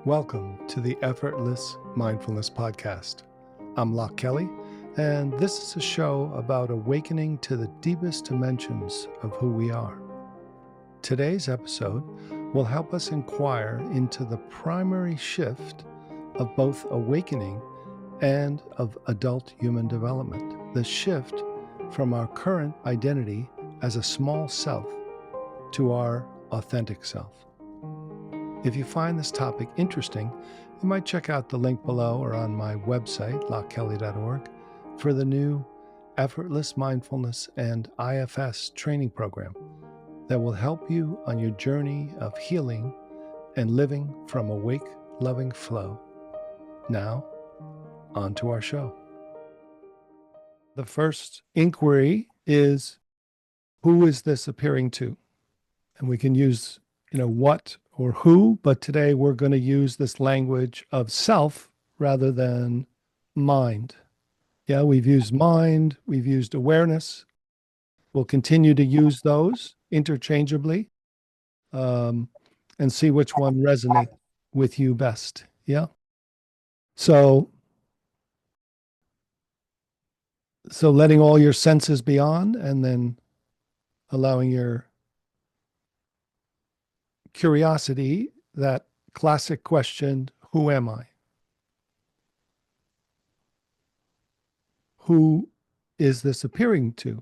Welcome to the Effortless Mindfulness Podcast. I'm Loch Kelly, and this is a show about awakening to the deepest dimensions of who we are. Today's episode will help us inquire into the primary shift of both awakening and of adult human development, the shift from our current identity as a small self to our authentic self. If you find this topic interesting, you might check out the link below or on my website, lochkelly.org, for the new Effortless Mindfulness and IFS training program that will help you on your journey of healing and living from awake, loving flow. Now, on to our show. The first inquiry is, who is this appearing to? And we can use, what or who, but today we're going to use this language of self rather than mind. Yeah, we've used mind, we've used awareness. We'll continue to use those interchangeably and see which one resonates with you best. Yeah. So letting all your senses be on and then allowing your curiosity, that classic question, who am I? Who is this appearing to?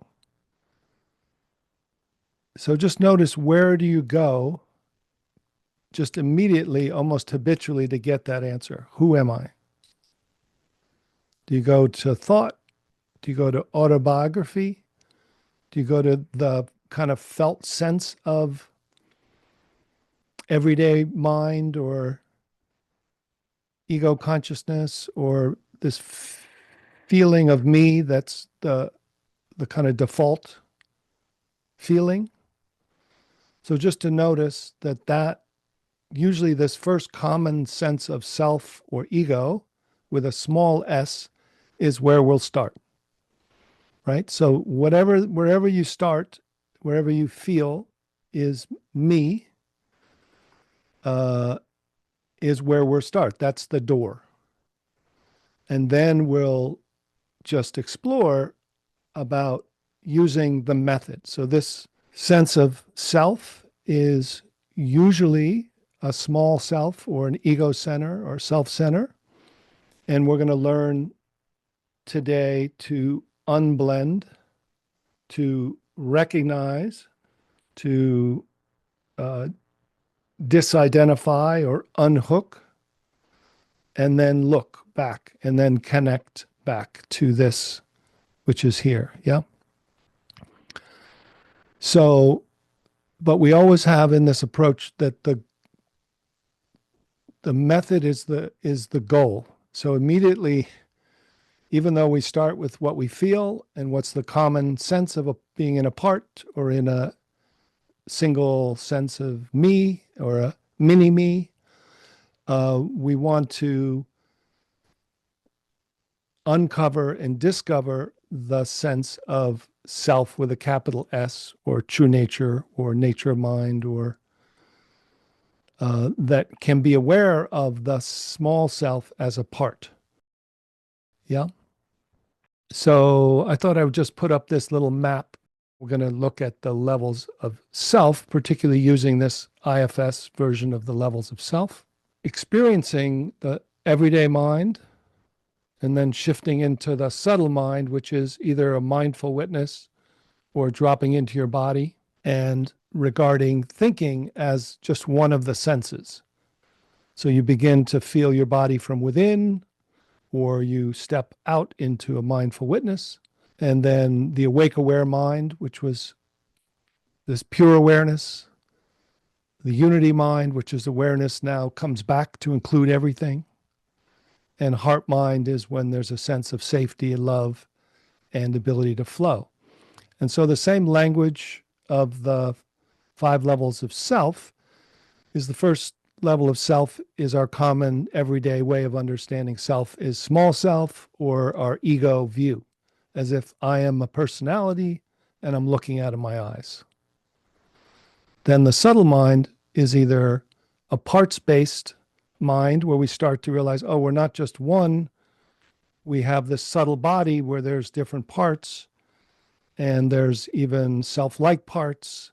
So just notice, where do you go just immediately, almost habitually, to get that answer? Who am I? Do you go to thought? Do you go to autobiography? Do you go to the kind of felt sense of everyday mind or ego consciousness, or this feeling of me that's the kind of default feeling? So just to notice that usually this first common sense of self or ego with a small s is where we'll start, right? So wherever you start, wherever you feel is me, is where we'll start. That's the door. And then we'll just explore about using the method. So this sense of self is usually a small self or an ego center or self center. And we're going to learn today to unblend, to recognize, to disidentify or unhook, and then look back and then connect back to this, which is here. Yeah. So, but we always have in this approach that the method is the goal. So immediately, even though we start with what we feel and what's the common sense of being in a part or in a single sense of me or a mini me, we want to uncover and discover the sense of self with a capital S, or true nature, or nature mind, or that can be aware of the small self as a part. Yeah. So I thought I would just put up this little map. We're going to look at the levels of self, particularly using this IFS version of the levels of self, experiencing the everyday mind, and then shifting into the subtle mind, which is either a mindful witness or dropping into your body, and regarding thinking as just one of the senses. So you begin to feel your body from within, or you step out into a mindful witness, and then the awake aware mind, which was this pure awareness, the unity mind, which is awareness, now comes back to include everything. And heart mind is when there's a sense of safety and love and ability to flow. And so the same language of the 5 levels of self is the first level of self is our common everyday way of understanding self is small self, or our ego view, as if I am a personality and I'm looking out of my eyes. Then the subtle mind is either a parts-based mind where we start to realize, oh, we're not just one. We have this subtle body where there's different parts, and there's even self-like parts,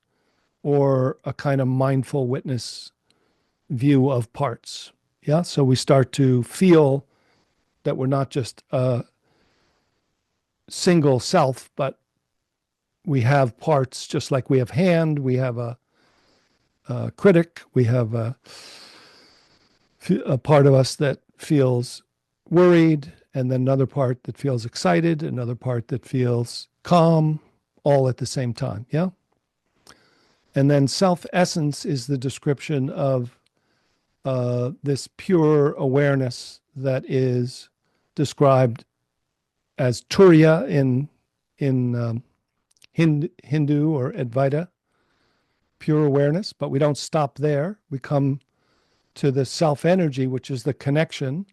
or a kind of mindful witness view of parts. Yeah. So we start to feel that we're not just a single self, but we have parts just like we have hand, we have a critic, we have a part of us that feels worried, and then another part that feels excited, another part that feels calm, all at the same time. Yeah. And then self essence is the description of this pure awareness that is described as Turiya in Hindu or Advaita, pure awareness. But we don't stop there. We come to the self energy, which is the connection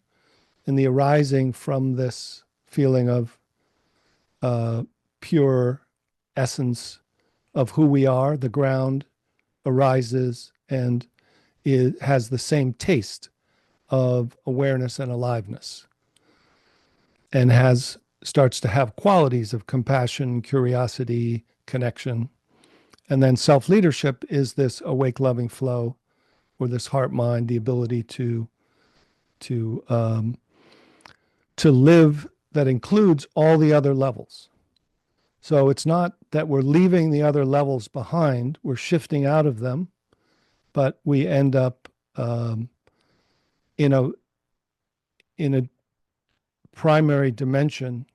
and the arising from this feeling of uh, pure essence of who we are. The ground arises and it has the same taste of awareness and aliveness, and has starts to have qualities of compassion, curiosity, connection. And then self-leadership is this awake loving flow, or this heart mind, the ability to to live that includes all the other levels. So it's not that we're leaving the other levels behind, we're shifting out of them, but we end up in a in a primary dimension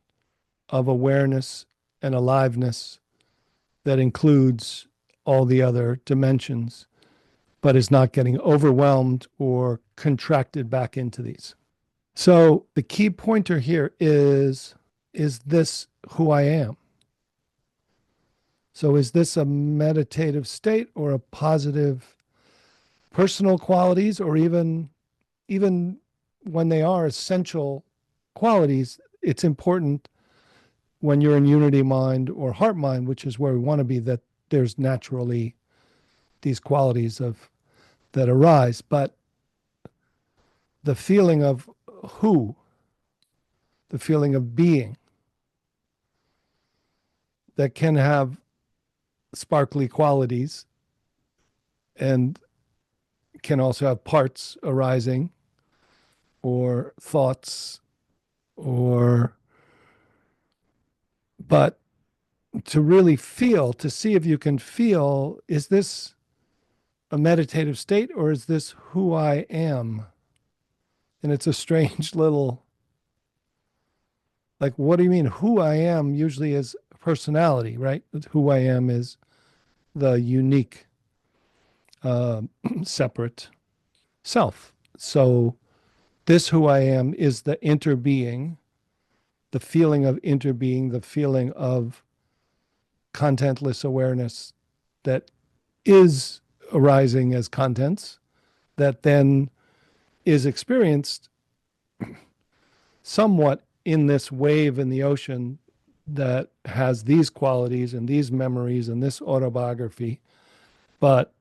of awareness and aliveness that includes all the other dimensions, but is not getting overwhelmed or contracted back into these. So the key pointer here is this who I am? So is this a meditative state or a positive personal qualities, or even when they are essential qualities, it's important when you're in unity mind or heart mind, which is where we want to be, that there's naturally these qualities of that arise. But the feeling of who, the feeling of being, that can have sparkly qualities and can also have parts arising or thoughts, or but to really feel, to see if you can feel, is this a meditative state or is this who I am? And it's a strange little, like, what do you mean? Who I am usually is personality, right? Who I am is the unique, uh, separate self. So this who I am is the interbeing, the feeling of interbeing, the feeling of contentless awareness that is arising as contents, that then is experienced somewhat in this wave in the ocean that has these qualities and these memories and this autobiography. But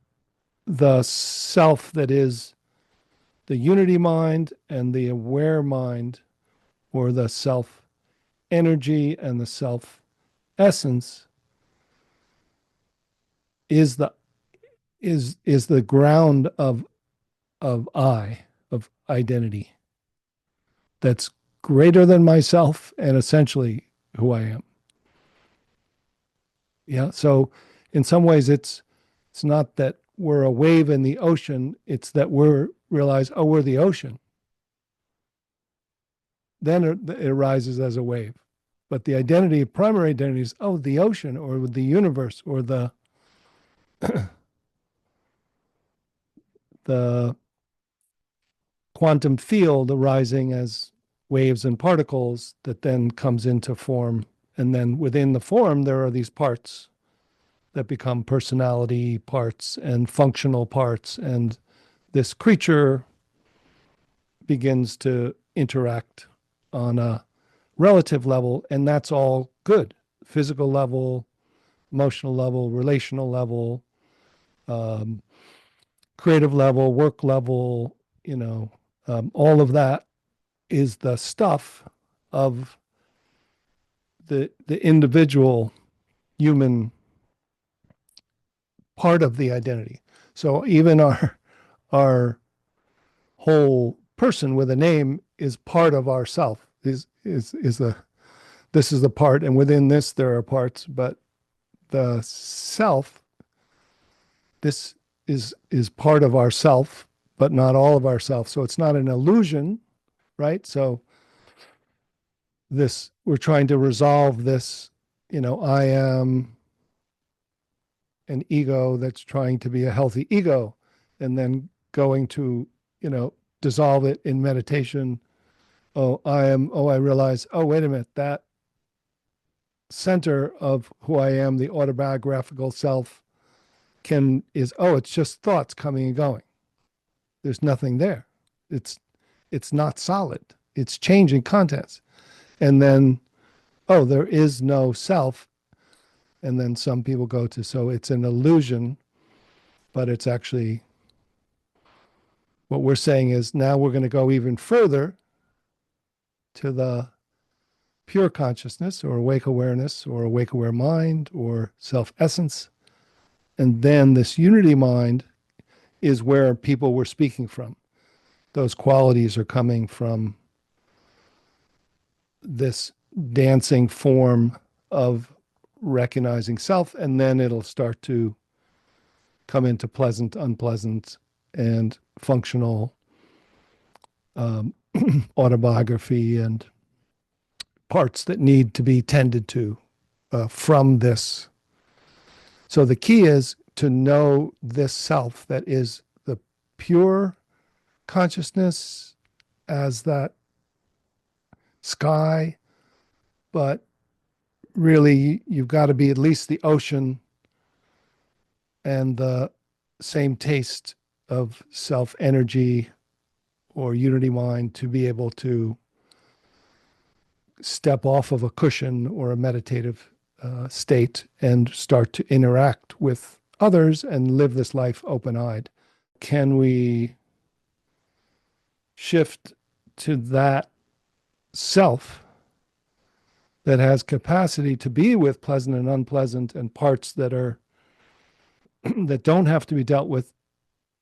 the self that is the unity mind and the aware mind, or the self energy and the self essence, is the ground of of identity that's greater than myself and essentially who I am. Yeah. So in some ways it's not that we're a wave in the ocean, it's that we're realize, oh, we're the ocean. Then it arises as a wave. But the identity, primary identity is, oh, the ocean or the universe or the quantum field arising as waves and particles that then comes into form. And then within the form, there are these parts that become personality parts and functional parts. And this creature begins to interact on a relative level. And that's all good: physical level, emotional level, relational level, um, creative level, work level, you know, All of that is the stuff of the individual human part of the identity. So even our whole person with a name is part of ourself. Is the This is the part, and within this there are parts, but the self, this is part of ourself, but not all of ourself. So it's not an illusion, right? So this, we're trying to resolve this, I am an ego that's trying to be a healthy ego, and then going to, dissolve it in meditation. I realize, oh, wait a minute, that center of who I am, the autobiographical self, it's just thoughts coming and going. There's nothing there. It's not solid. It's changing contents. And then, oh, there is no self. And then some people go to, so it's an illusion, but it's actually, what we're saying is now we're going to go even further to the pure consciousness or awake awareness or awake aware mind or self essence. And then this unity mind is where people were speaking from. Those qualities are coming from this dancing form of recognizing self, and then it'll start to come into pleasant, unpleasant, and functional autobiography and parts that need to be tended to from this. So the key is to know this self that is the pure consciousness as that sky, but really you've got to be at least the ocean and the same taste of self energy or unity mind to be able to step off of a cushion or a meditative state and start to interact with others and live this life open eyed. Can we shift to that self that has capacity to be with pleasant and unpleasant and parts that are that don't have to be dealt with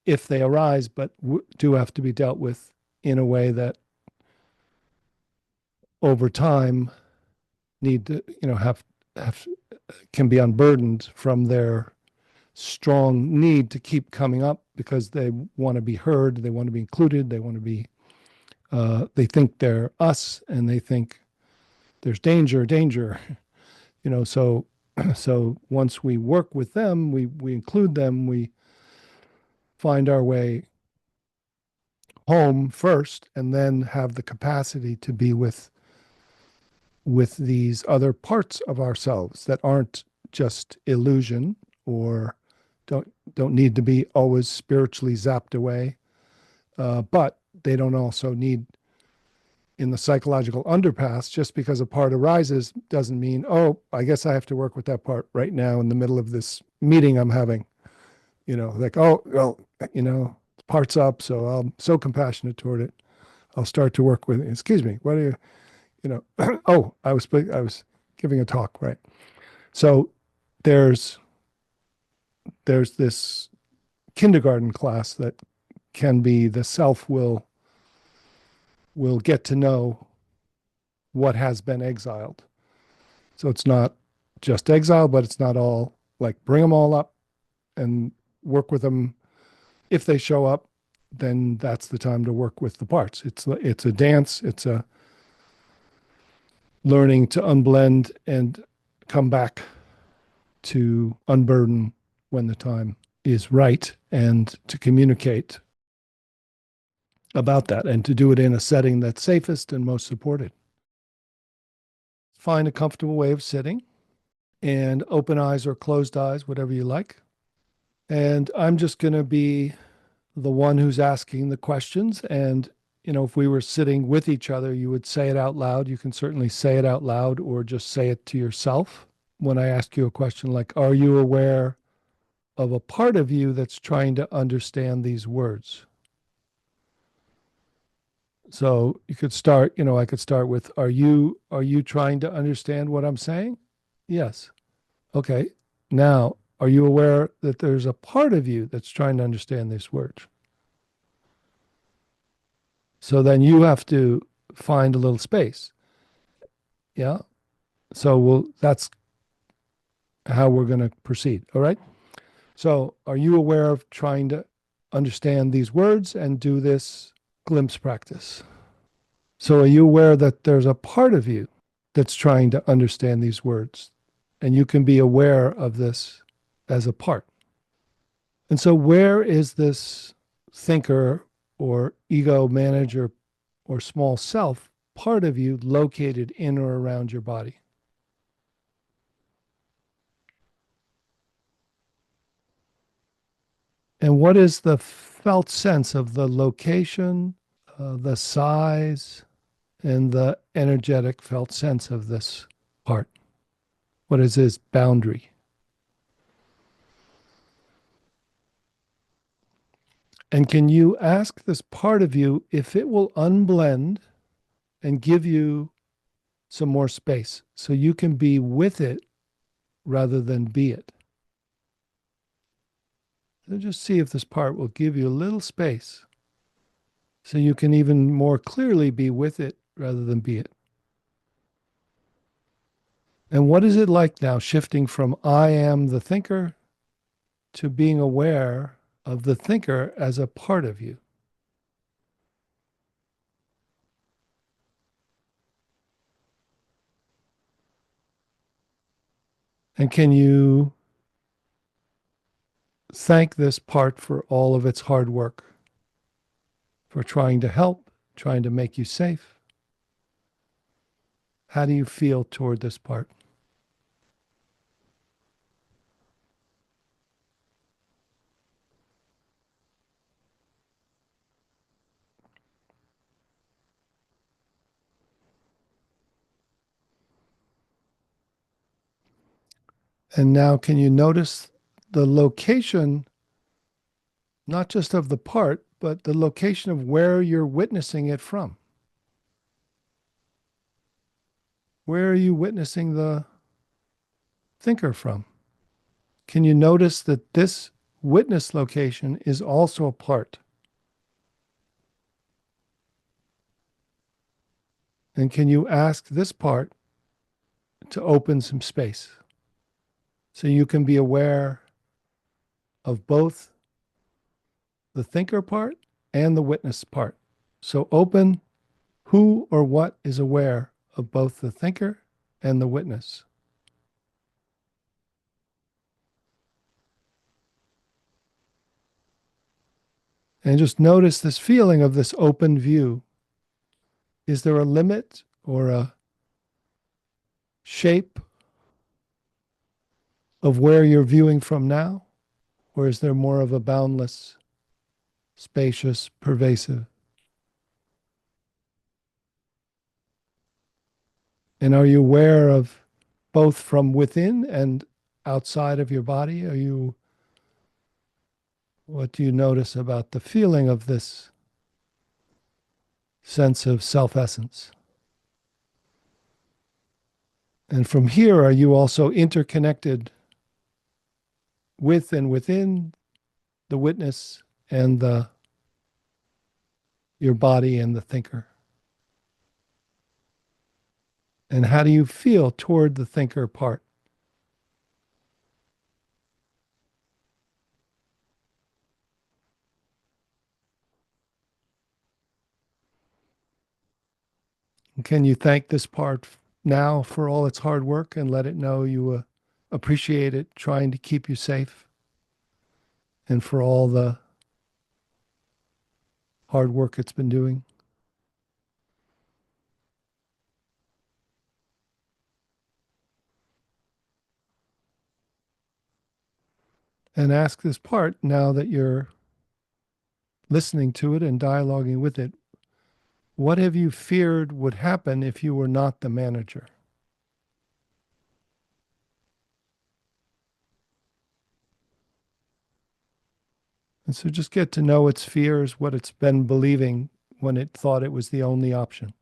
if they arise, but do have to be dealt with in a way that over time need to, have can be unburdened from their strong need to keep coming up because they want to be heard, they want to be included, they want to be, they think they're us, and they think there's danger, So, so once we work with them, we include them, we find our way home first, and then have the capacity to be with these other parts of ourselves that aren't just illusion or don't need to be always spiritually zapped away, but they don't also need in the psychological underpass. Just because a part arises doesn't mean, oh, I guess I have to work with that part right now in the middle of this meeting I'm having. Like, oh, well, part's up, so I'm so compassionate toward it. I'll start to work with it. Excuse me, what are you, oh, I was giving a talk, right? So there's this kindergarten class that can be the self will get to know what has been exiled. So it's not just exile, but it's not all like bring them all up and work with them. If they show up, then that's the time to work with the parts. It's a dance. It's a learning to unblend and come back to unburden when the time is right, and to communicate about that and to do it in a setting that's safest and most supported. Find a comfortable way of sitting and open eyes or closed eyes, whatever you like. And I'm just going to be the one who's asking the questions. And, if we were sitting with each other, you would say it out loud. You can certainly say it out loud or just say it to yourself. When I ask you a question like, are you aware of a part of you that's trying to understand these words? So you could start, I could start with, are you trying to understand what I'm saying? Yes. Okay. Now, are you aware that there's a part of you that's trying to understand these words? So then you have to find a little space. Yeah. So that's how we're going to proceed. All right. So are you aware of trying to understand these words and do this glimpse practice? So are you aware that there's a part of you that's trying to understand these words? And you can be aware of this as a part. And so where is this thinker or ego manager or small self part of you located in or around your body? And what is the felt sense of the location, the size, and the energetic felt sense of this part? What is its boundary? And can you ask this part of you if it will unblend and give you some more space so you can be with it rather than be it? So just see if this part will give you a little space so you can even more clearly be with it rather than be it. And what is it like now, shifting from I am the thinker to being aware of the thinker as a part of you? And can you thank this part for all of its hard work, for trying to help, trying to make you safe? How do you feel toward this part? And now, can you notice the location, not just of the part, but the location of where you're witnessing it from? Where are you witnessing the thinker from? Can you notice that this witness location is also a part? And can you ask this part to open some space so you can be aware of both the thinker part and the witness part? So open who or what is aware of both the thinker and the witness. And just notice this feeling of this open view. Is there a limit or a shape of where you're viewing from now? Or is there more of a boundless, spacious, pervasive? And are you aware of both from within and outside of your body? What do you notice about the feeling of this sense of self essence? And from here, are you also interconnected with and within the witness and your body and the thinker? And how do you feel toward the thinker part? And can you thank this part now for all its hard work and let it know you appreciate it, trying to keep you safe, and for all the hard work it's been doing? And ask this part, now that you're listening to it and dialoguing with it, what have you feared would happen if you were not the manager? And so just get to know its fears, what it's been believing when it thought it was the only option.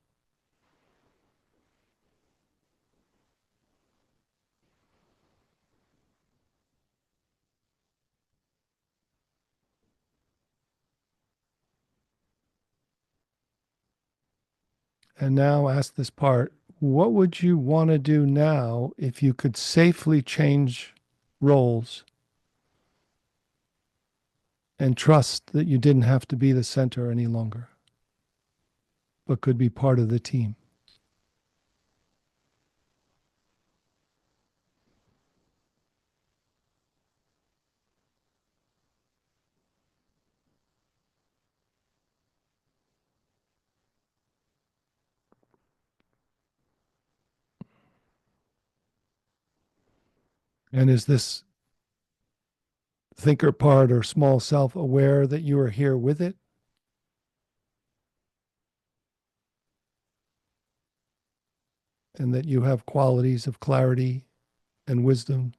And now ask this part, what would you want to do now if you could safely change roles and trust that you didn't have to be the center any longer, but could be part of the team? And is this thinker part or small self aware that you are here with it? And that you have qualities of clarity and wisdom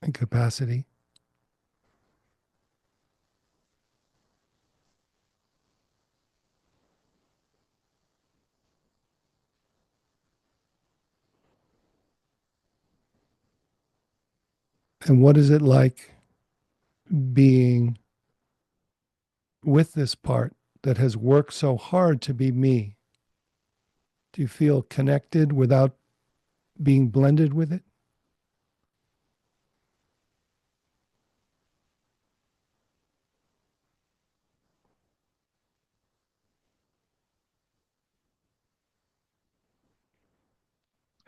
and capacity? And what is it like being with this part that has worked so hard to be me? Do you feel connected without being blended with it?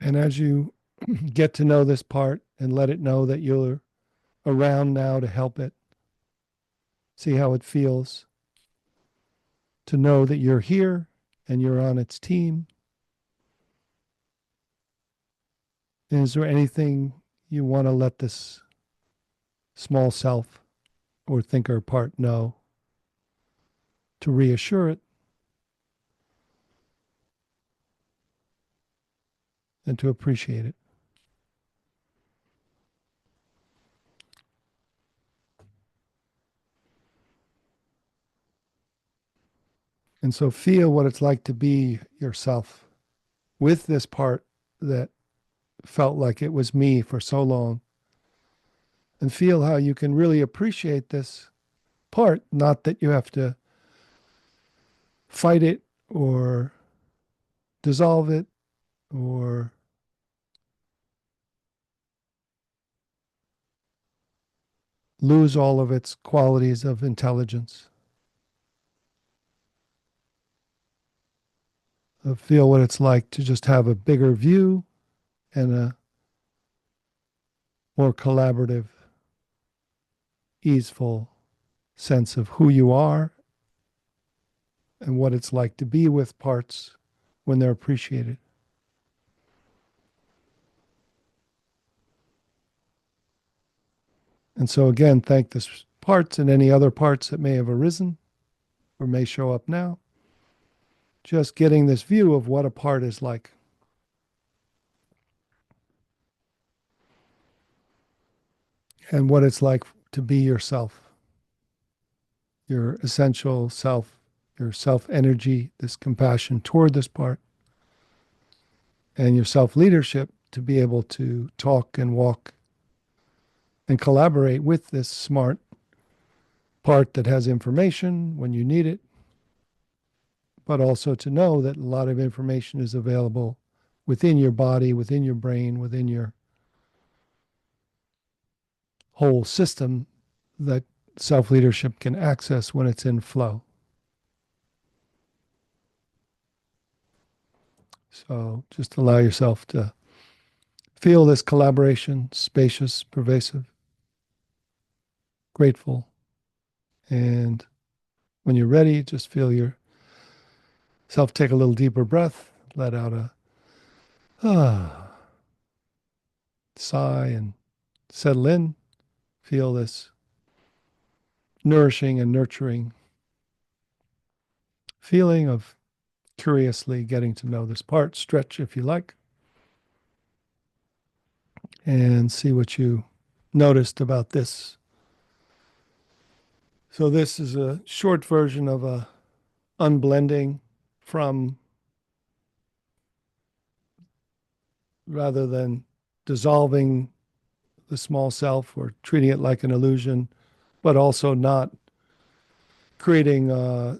And as you get to know this part and let it know that you're around now to help it, see how it feels to know that you're here and you're on its team. And is there anything you want to let this small self or thinker part know to reassure it and to appreciate it? And so feel what it's like to be yourself with this part that felt like it was me for so long. And feel how you can really appreciate this part, not that you have to fight it or dissolve it or lose all of its qualities of intelligence. Feel what it's like to just have a bigger view and a more collaborative, easeful sense of who you are and what it's like to be with parts when they're appreciated. And so, again, thank this parts and any other parts that may have arisen or may show up now. Just getting this view of what a part is like. And what it's like to be yourself, your essential self, your self energy, this compassion toward this part, and your self leadership to be able to talk and walk and collaborate with this smart part that has information when you need it, but also to know that a lot of information is available within your body, within your brain, within your whole system that self leadership can access when it's in flow. So just allow yourself to feel this collaboration, spacious, pervasive, grateful. And when you're ready, just feel yourself take a little deeper breath, let out a sigh and settle in. Feel this nourishing and nurturing feeling of curiously getting to know this part. Stretch if you like and see what you noticed about this So this is a short version of a unblending from, rather than dissolving the small self or treating it like an illusion, but also not creating a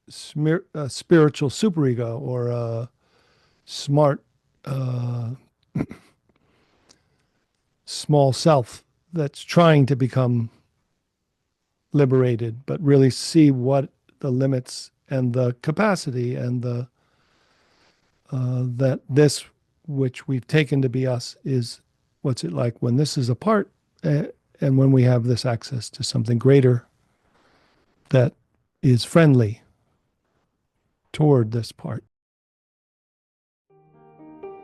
spiritual superego or a smart uh, small self that's trying to become liberated, but really see what the limits and the capacity and the that this which we've taken to be us is what's it like when this is apart, and when we have this access to something greater that is friendly toward this part.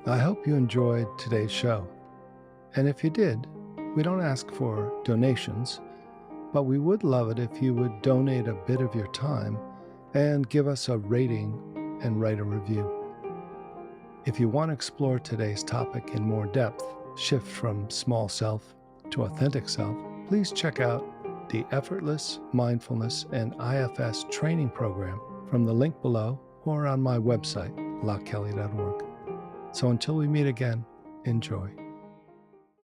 I hope you enjoyed today's show. And if you did, we don't ask for donations, but we would love it if you would donate a bit of your time and give us a rating and write a review. If you want to explore today's topic in more depth, shift from small self to authentic self, please check out the Effortless Mindfulness and IFS training program from the link below or on my website, lochkelly.org. So until we meet again, enjoy.